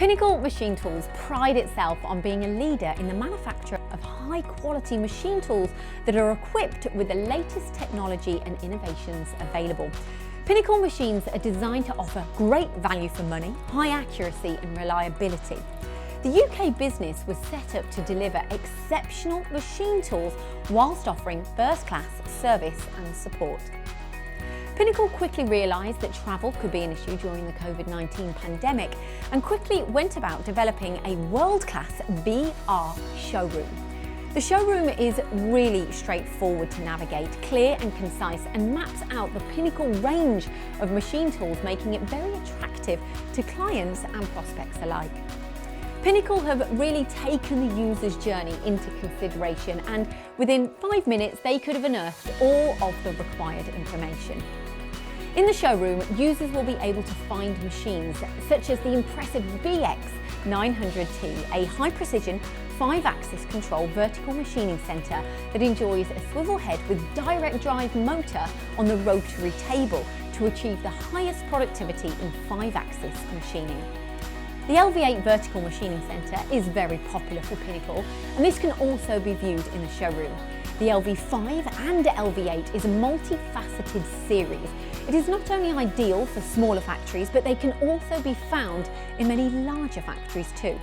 Pinnacle Machine Tools pride itself on being a leader in the manufacture of high-quality machine tools that are equipped with the latest technology and innovations available. Pinnacle machines are designed to offer great value for money, high accuracy and reliability. The UK business was set up to deliver exceptional machine tools whilst offering first-class service and support. Pinnacle quickly realised that travel could be an issue during the COVID-19 pandemic and quickly went about developing a world-class VR showroom. The showroom is really straightforward to navigate, clear and concise, and maps out the Pinnacle range of machine tools, making it very attractive to clients and prospects alike. Pinnacle have really taken the user's journey into consideration, and within 5 minutes they could have unearthed all of the required information. In the showroom, users will be able to find machines such as the impressive VX900T, a high-precision 5-axis control vertical machining centre that enjoys a swivel head with direct drive motor on the rotary table to achieve the highest productivity in 5-axis machining. The LV8 Vertical Machining Centre is very popular for Pinnacle, and this can also be viewed in the showroom. The LV5 and LV8 is a multifaceted series. It is not only ideal for smaller factories, but they can also be found in many larger factories too.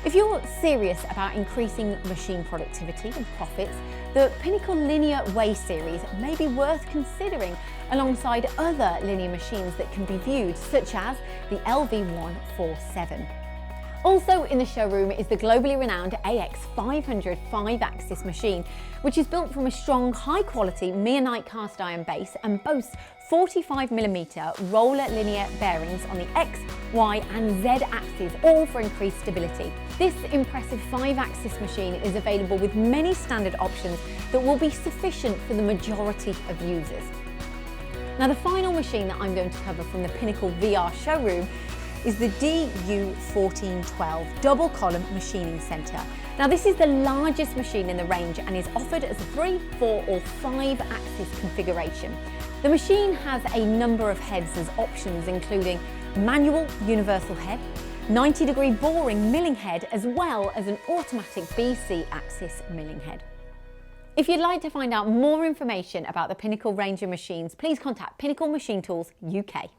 If you're serious about increasing machine productivity and profits, the Pinnacle Linear Way series may be worth considering alongside other linear machines that can be viewed, such as the LV147. Also in the showroom is the globally renowned AX500 5-axis machine, which is built from a strong, high-quality Meonite cast iron base and boasts 45mm roller linear bearings on the X, Y and Z axes, all for increased stability. This impressive 5-axis machine is available with many standard options that will be sufficient for the majority of users. Now, the final machine that I'm going to cover from the Pinnacle VR showroom is the DU1412 double column machining centre. Now, this is the largest machine in the range and is offered as a 3, 4 or 5-axis configuration. The machine has a number of heads as options, including manual universal head, 90-degree boring milling head, as well as an automatic BC axis milling head. If you'd like to find out more information about the Pinnacle range of machines, please contact Pinnacle Machine Tools UK.